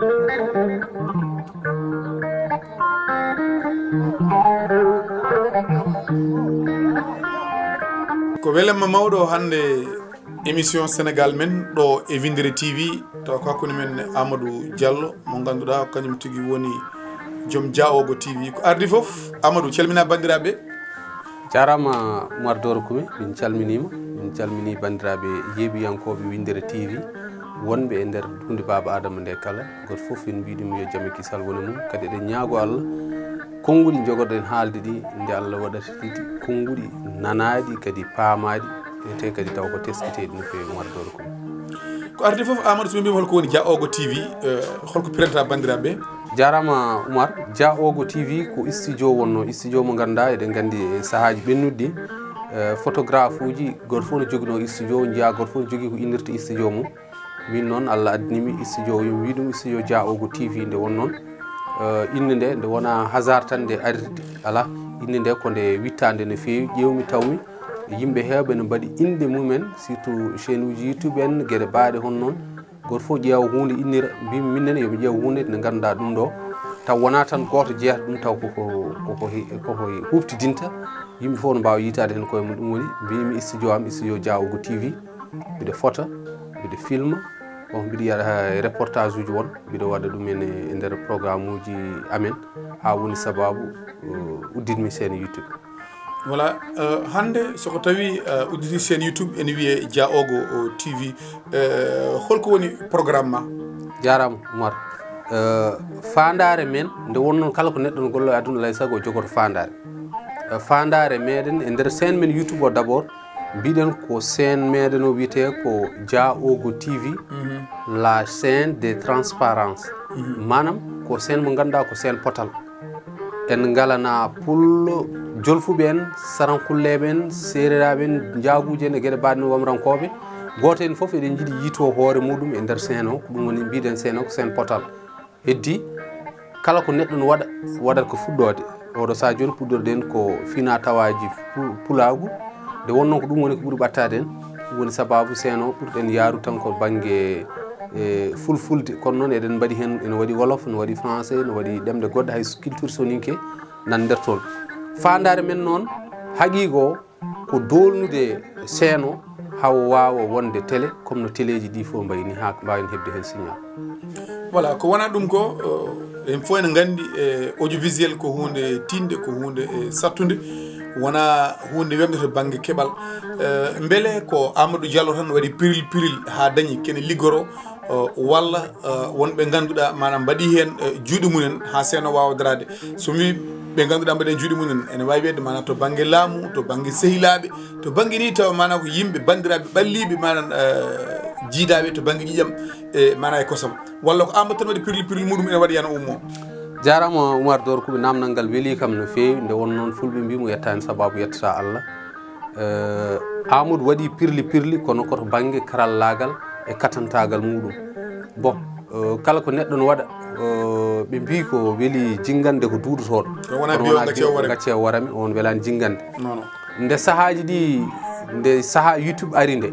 ko welama mawɗo hande émission Sénégal men ɗo e Winndere-tv taw kakkone men Amadou Diallo mo ganduɗa kañum tigui woni joom Diawogo TV ko ardi foof Amadou calmina bandiraɓe. jarama Oumar Doro Koumi min calmini bandiraɓe yeeɓiyankoɓe Winndere-tv wonɓe e nder hunde Baba Adama nde kala goto foof en mbiɗum yo jaam e kisal woni mum kadi eɗen ñaago Allah konnguɗi jogoɗen haalde ɗi nde Allah waɗata ɗiɗi konnguɗi nanaɗi kadi paamaɗi te kadi taw ko teskiteɗi no fewi Oumar Doro Koumi. ko ardi foof Amadou so mbima holko woni Diawogo TV holko piranta bandiraɓe. jarama Oumar, Diawogo TV ko studio wonno studio mo ganduɗa eɗen gandi e sahaji ɓennuɗi photographe uji goto fof no joguino studio jiya goto fof no jogui ko innirta studio mum. min noon Allah addinimi studio yo wi ɗum studio Diawogo TV nde won noon inde nde wona hasard tan nde arde ala inde nde ko nde wittande no fewi ƴewmi tawmi yimɓe hewɓe ne mbaɗi inde mumen surtout chaine uji YouTube en gueɗe baaɗe hon noon goto fof ƴeewa hunde innira mbimi minnene yomi ƴeew hunde nde ganduɗa ɗum ɗo taw wona tan goto jeeyata ɗum taw koko huftidinta yimɓe fof no mbawa yitade hen koye mum. ɗum woni mbimi studio am studio Diawogo TV mbiɗa photo mbiɗa filma on mbiɗa yaɗa reportage uji won mbiɗa waɗa ɗumen e nder programme uji amen ha woni sababu udditmi chaine YouTube. voilà hande soko tawi udditi chaine YouTube ene wiye Diawogo TV holko woni programme ma. jarama Oumar, fandare men nde wonnoon kala ko neɗɗo no gollo e aduna alay saago o jogoto fandare. Fandare meɗen e nder chaine men YouTube o d' abord mbiɗen ko chaine meɗen o wiyete ko Diawogo TV la chaine des transparence manam ko chaine mo ganduɗa ko chaine potal en galana pullo jolfuɓe en sarankulleɓe en sereraɓe en jaaguji en e gueɗe baɗe no wamrankoɓe goto en foof eɗen jiiɗi yito hoore muɗum e nder chaine o ko ɗum woni mbiɗen chaine o ko chaine potal. heddi kala ko neɗɗo no waɗat ko fuɗɗode oɗo sa joni puɗɗorɗen ko fina tawaji pulagu nde wonno ko ɗum woni ko ɓuuri ɓattade en ɗum woni sababu chaine o ɓurɗen yaaru tan ko banggue fulfulde kono noon eɗen mbaɗi hen ene waɗi wolof ne waɗi français ne waɗi ɗemɗe goɗɗe hay culture soninke nan nder toon. fandare men noon haqiqo ko dolnude chaine o hawo wawa wonde télé comme no téléji ɗi fof mbayni ha mbawen hebde hen signal. voilà ko wona ɗum ko en fof ene gandi audiovisuel ko hunde tinde ko hunde sattude wona hunde wemde to banggue keɓal beele ko Amadou Diallo tan waɗi piril ha dañi kene liggoro walla wonɓe ganduɗa manam mbaɗi hen juuɗe mumen ha chaine o wawa darade so wi ɓe ganduɗa mbaɗen juuɗe mumen ene wawi wiyede manam to banggue laamu to banggue sehilaɓe to banggue ni taw manam ko yimɓe bandiraɓe ɓalliɓe manan jiidaɓe to banggue ƴiƴam e mana e kosam walla ko Amadou tan waɗi piril muɗum ene waɗi yana ummo. jarama Oumar Doro Koumi, namdal ngal weeli kam no fewi nde won noon fulɓe mbimo yettani sababu yettata Allah. Amadou waɗi pirli kono koto banggue karallagal e katantagal muɗum bon kala ko neɗɗo no waɗa ɓe mbi ko weeli jingande ko duudotoɗo wona gacce warami on welani jingande nde sahaji ɗi nde saaha YouTube ari nde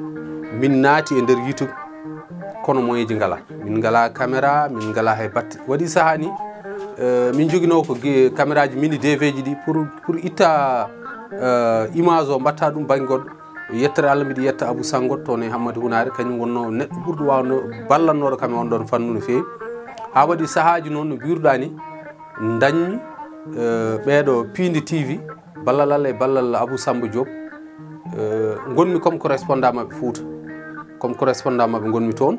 min naati e nder YouTube kono moyeji ngala min ngala caméra min ngala hay batte waɗi saaha ni min joguino ko caméra ji mini DV ji ɗi pour itta image o mbatta ɗum banggue goɗɗo yettere Allah mbiɗa yetta Abou Sangot toon e Hammadou Hunare kañum wonno neɗɗo ɓurɗo wawno ballannoɗo kam e on ɗon fannu no fewi ha waɗi sahaji noon no biruɗa ni dañmi ɓeeɗo Pinde TV ballal Allah e ballal Abou Samba Diop gonmi comme correspondant mabɓe Fouta comme correspondant mabɓe gonmi toon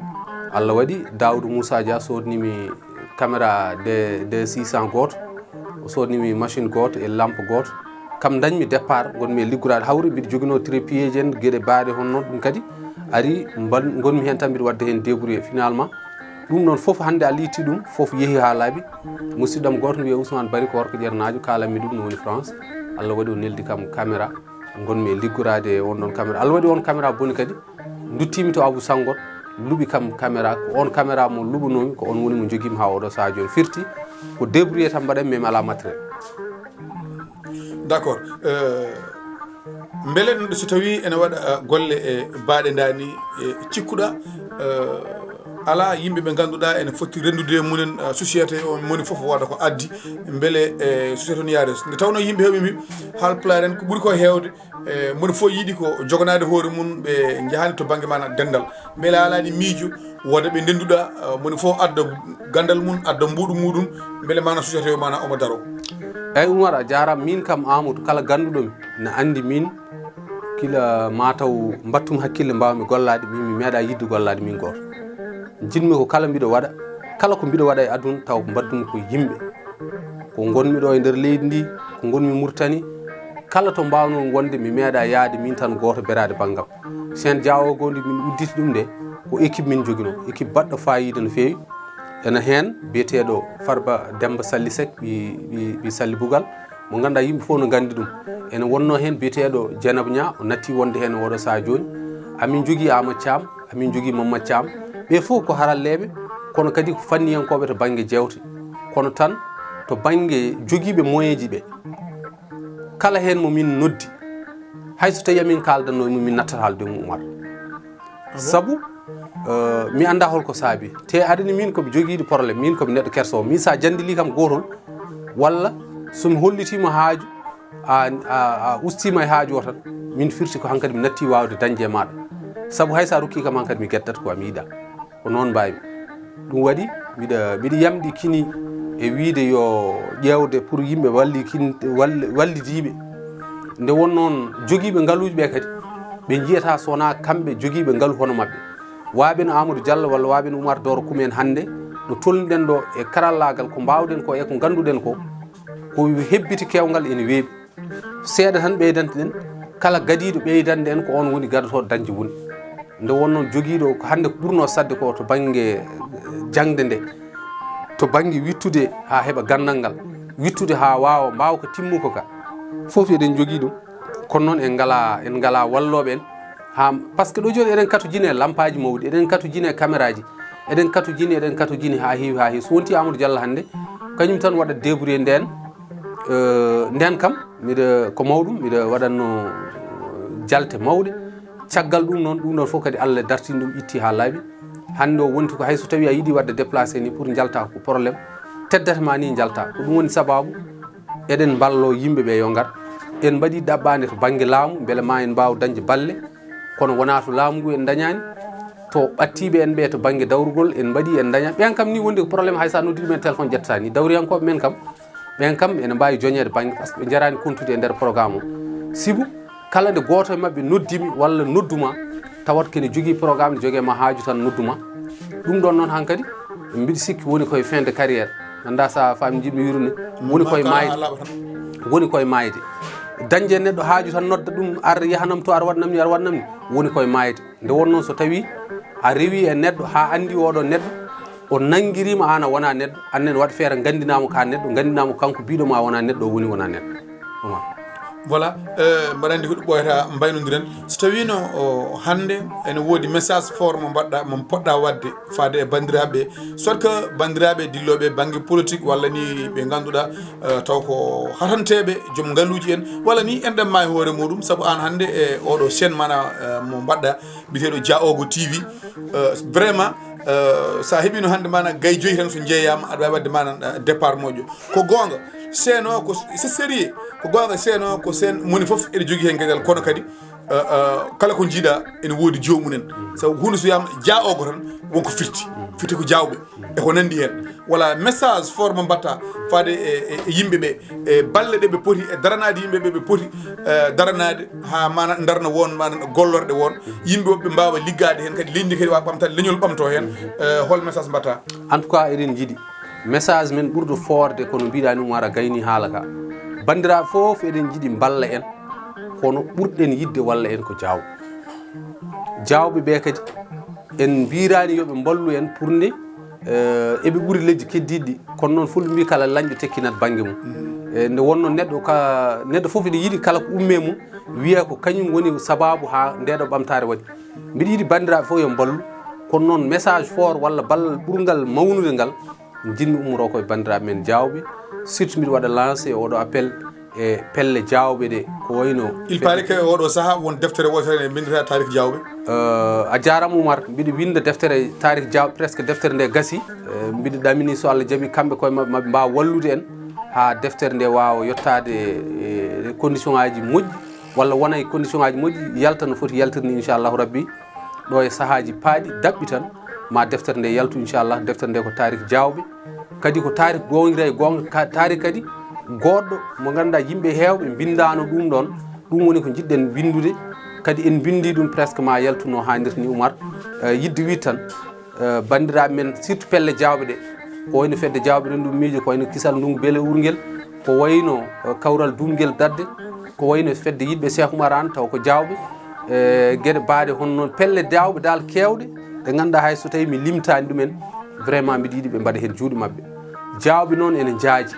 Allah waɗi Daoudou Moussa Dia sodnimi caméra de 600 goto o sodnimi machine goto e lampe goto kam dañmi départ gonmi e liggorade hawri mbiɗa joguino trépied en gueɗe baaɗe hon noon ɗum kadi ari gonmi hen tan mbiɗa wadde hen débrouillé finalement ɗum noon foof hande a liiti ɗum foof yeehi ha laaɓi musidɗam goto no wiye Ousmane Bari ko worko ƴernajo kalanmi ɗum no woni France Allah waɗi o neldi kam caméra gonmi e liggorade e on ɗon caméra Allah waɗi on caméra boni kadi duttimi to Abou Sangot luuɓi kam caméra ko on caméra mo luɓanomi ko on woni mo joguimi ha oɗo saha joni firti ko débrouillé tan mbaɗen mais mi ala matériel. d' accord beele so tawi ene waɗa golle e baaɗe dani cikkuɗa ala yimɓe ɓe ganduɗa ene foti rendude munen société o moni foof waɗa ko addi beele société on yaade nde tawno yimɓe heeɓe mbi haalpulaar en ko ɓuuri ko hewde moni fof yiiɗi ko joganade hoore mum ɓe jahani to banggue mana dendal beele alani miijo wonde ɓe ndenduɗa moni fof adda gandal mum adda mbuɗu muɗum beele mana société o mana omo daro. eyyi Oumar a jarama min kam Amadou kala ganduɗomi ne andi min kila mataw battum hakkille mbawmi gollade min mi meeɗa yidde gollade min goto jinmi ko kala mbiɗo waɗa kala ko mbiɗo waɗa e aduna taw ko mbaddumi ko yimɓe ko gonmi ɗo e nder leydi ndi ko gonmi Mauritanie kala to mbawno wonde mi meeɗa yaade min tan goto berade banggam sen Diallo gondi min udditi ɗum de ko équipe min joguino équipe baɗɗo fayida no fewi ene hen biyeteɗo Farba Demba Salli Seck ɓi Salli Bougal mo ganduɗa yimɓe fof no gandi ɗum ene wonno hen biyeteɗo Dieynaba Nia o natti wonde hen oɗo saha joni amin jogui Amadou Thiam amin jogui Mamadou Thiam ɓe fof ko haralleɓe kono kadi ko fanniyankoɓe to banggue jewte kono tan to banggue joguiɓe moyen ji ɓe kala hen mo min noddi hayso tawi amin kaldanno min nattata haalde mum Oumar saabu mi anda holko saabi te aɗani min komi joguiɗo probléme min komi neɗɗo kersowo min sa jandili kam gotol walla somi hollitimo haaju a ustima e haaju o tan min firti ko hankkadi mi natti wawde dañde e maɗa saabu hay sa rokki kam hankkadi mi gueddata ko mi yiiɗa ko noon mbawmi ɗum waɗi mbiɗa yamɗi kini e wiide yo ƴewde pour yimɓe wallidiɓe nde won noon joguiɓe ngaaluji ɓe kadi ɓe jiyata sowona kamɓe joguiɓe ngaalu hono mabɓe waaɓe no Amadou Diallo walla waaɓe no Oumar Doro Kumen hannde ɗo tolniɗen ɗo e karallagal ko mbawɗen ko e ko ganduɗen ko hebbiti kewgal ene weeɓi seeɗa tan ɓeydante ɗen kala gadiɗo ɓeydande en ko on woni gadotoɗo dañde woni nde wonnoon joguiɗo ko hannde ko ɓurno sadde ko to banggue jangde nde to banggue wittude ha heeɓa gandal ngal wittude ha wawa mbawa ko timmuko ka foof eɗen jogui ɗum kono noon en ngala walloɓe en ha par ce que ɗo joni eɗen katujine e lampaji mawɗi eɗen katujine e caméra ji eɗen katujine ha heewi so wonti Amadou Diallo hannde kañum tan waɗa débrouillé nden kam miɗa ko mawɗum miɗa waɗanno jalte mawɗe caggal ɗum ɗon fof kadi Allah dartini ɗum itti ha laaɓi hannde o wonti ko hayso tawi a yiiɗi wadde déplacé ni pour jalta ko probléme teddata ma ni jalta ko ɗum woni sababu eɗen ballo yimɓeɓe yo ngar en mbaɗi ɗaɓɓade to banggue laamu beele ma en mbawa dañde balle kono wona to laamu ngu en dañani to ɓattiɓe en ɓe to banggue dawrugol en mbaɗi en dañani ɓen kam ni wonde ko probléme haysa noddiɗi men téléphone ƴettata ni dawriyankoɓe men kam ɓen kam ene mbawi joñede banggue par ce que ɓe jarani kontude e nder programme o sibu kala nde goto e mabɓe noddimi walla nodduma tawat kene jogui programme ne jogue ma haaju tan nodduma ɗum ɗon noon hankkadi mbiɗa sikki woni koye fin de carrière anda sa fami jiɗmi wiruni woni koye mayde dañde neɗɗo haaju tan nodda ɗum ar yahanam to ar waɗnam ni woni koye mayde nde wonnoon so tawi a rewi e neɗɗo ha andi oɗo neɗɗo o nanguirima an a wona neɗɗo annen waɗa feere gandinamo ka neɗɗo gandinamo kanko biɗoma wona neɗɗo o woni wona neɗɗo voilà mbaɗa andi ko ɗum ɓoyata mbaynodiren so tawino hande ene woodi message fort mo mbaɗɗa mo poɗɗa wadde faade e bandiraɓe soit que bandiraɓe dilloɓe banggue politique walla ni ɓe ganduɗa taw ko hatanteɓe joom ngaaluji en walla ni enɗen ma e hoore muɗum saabu an hande e oɗo chaîne mana mo mbaɗɗa biteɗo yeeso vraiment sa heeɓino hande mana gay joyi tan so jeeyama aɗa wawi wadde mana départ moƴƴo ko gonga scène o ko c'est sérieux ko gonga scène o ko scène moni foof ene jogui hen gueɗal kono kadi kala ko jiiɗa ene woodi jomumen sabu hunde so yama jaogo tan wonko firti ko jawɓe e ko nandi hen voilà message fort mo mbatta faade e yimɓeɓe e balle ɗe ɓe poti e daranade yimɓeɓe ɓe poti daranade ha mana darna won mana gollorɗe won yimɓeɓe mbawa liggade hen kadi leñdi kadi wawa ɓamtade leñol ɓamto hen hol message mbatta en tout cas eɗen jiiɗi message men ɓurɗo forde kono mbiɗani Oumar a gayni haala ka bandiraɓe foof eɗen jiiɗi balla en kono ɓurɗen yidde walla en ko jawɓe ɓe kadi en mbirani yoɓe ballu en pour nde eɓe ɓuuri lejji keddiɗi kono noon fulɓe mbi kala lañƴo tekkinat banggue mum nde wonno neɗɗo foof ene yiiɗi kala ko umme mum wiya ko kañum woni sababu ha ndeɗo ɓamtare waɗi mbiɗa yiiɗi bandiraɓe fof yo ballu kono noon message fort walla ballal ɓurgal mawnude ngal jinmi umro koye bandiraɓe men jawɓe surtout mbiɗa waɗa lancé oɗo appel e pelle jawɓe ɗe ko wayno il paraît que oɗo saaha won deftere wotere e bindata tarikh jawɓe a jarama Oumar mbiɗa winda deftere tarikh jawɓe presque deftere nde gasi mbiɗa ɗamini so Allah jaaɓi kamɓe koye mabɓe mbawa wallude en ha deftere nde wawa yettade e condition ngaji moƴƴi walla wona e condition ngaji moƴƴi yalta no foti yaltirni inchallahu rabbi ɗo e sahaji paaɗi dabɓi tan ma deftere nde yaltu inchallah deftere nde ko tarikh jawɓe kadi ko tarikh gongira e gonga tarikh kadi goɗɗo mo ganduɗa yimɓe hewɓe bindano ɗum ɗon ɗum woni ko jiɗɗen bindude kadi en bindi ɗum presque ma yaltu no hannirta ni Oumar yidde wi tan bandiraɓe men surtout pelle jawɓe ɗe ko wayno fedde jawɓe ɗen ɗum miijo ko wayno kisal ndungu beele urguel ko wayno kawral dumguel dadde ko wayno fedde yiɗɓe Cheikh Oumar an taw ko jawɓe gueɗe baɗe hono noon pelle jawɓe dal kewɗe ɗe ganduɗa hay so tawi mi limtani ɗumen vraiment mbiɗa yiiɗi ɓe mbaɗa hen juuɗe mabɓe jawɓe noon ene jaaji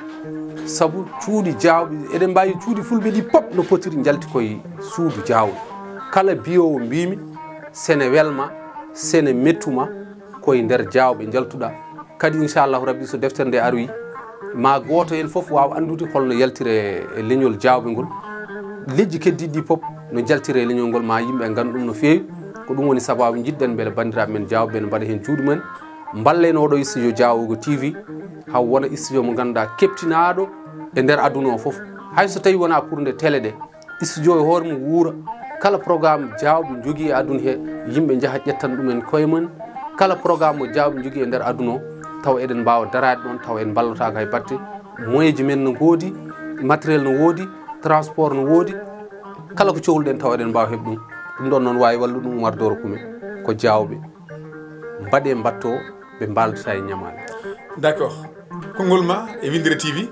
saabu cuuɗi jawɓe eɗen mbawi cuuɗi fulɓe ɗi pop no potiri jalti koye suudu jawɗo kala biyowo mbimi sene welma sene mettuma koye nder jawɓe jaltuɗa kadi inchallahu rabbi so deftere nde aroyi ma goto hen foof wawa andude holno yaltire e leñol jawɓe ngol leƴƴi keddiɗi pop no jaltire e leñol ngol ma yimɓe gandu ɗum no fewi ko ɗum woni sababu jiɗɗen beele bandiraɓe men jawɓe ne mbaɗa hen juuɗe mumen ballen oɗo studio Diallo TV haw wona studio mo ganduɗa keptinaɗo e nder aduna o foof hay so tawi wona pour nde télé ɗe studio e hoore mum wuura kala programme jawɓe jogui e aduna he yimɓe jaaha ƴettan ɗumen koye mumen kala programme mo jawɓe jogui e nder aduna o taw eɗen mbawa darade ɗon taw en ballotaka hay batte moyen ji men no woodi matériel no woodi transport no woodi kala ko cohluɗen taw eɗen mbawa heɓ ɗum ɗum ɗon noon wawi wallude ɗum Oumar Doro Kume ko jawɓe mbaɗe mbatto ɓe mbaldata e ñamade d' accord konngol ma e Winndere-tv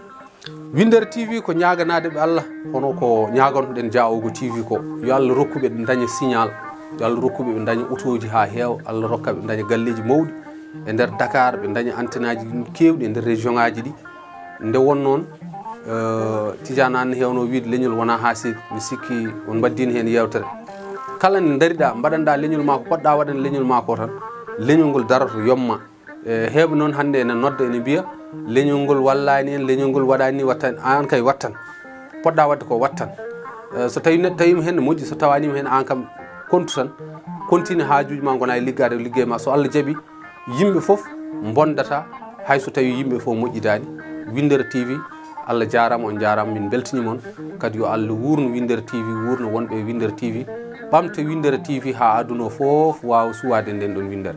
Winndere-tv ko ñaganade ɓe Allah hono ko ñagantoɗen Diallo TV ko yo Allah rokkuɓe ɓe daña signal yo Allah rokkuɓe ɓe daña auto ji ha heewa Allah rokkaɓe ɓe daña galleji mawɗi e nder Dakar ɓe daña antenne aji kewɗi e nder région ngaji ɗi nde won noon Tidiane an hewno wiide leñol wona ha sigi mi sikki on mbaddino hen yewtere kala nde daariɗa mbaɗanɗa leñol ma ko poɗɗa waɗan leñol ma ko tan leñol ngol daroto yomma heeɓe noon hannde ene nodda ene mbiya leñol ngol wallani en leñol ngol waɗani ni wattan an kay wattan poɗɗa wadde ko wattan so tawi neɗɗo tawima hen ne moƴƴi so tawanima hen an kam kontu tan continue hajuji ma gona e liggade liggey ma so Allah jaaɓi yimɓe foof bondata hay so tawi yimɓe foof moƴƴidani Winndere-tv Allah jarama on jarama min beltanimon kadi yo Allah wurno Winndere-tv wurno wonɓe e Winndere-tv ɓamta Winndere-tv ha aduna o foof wawa suwade nden ɗon windere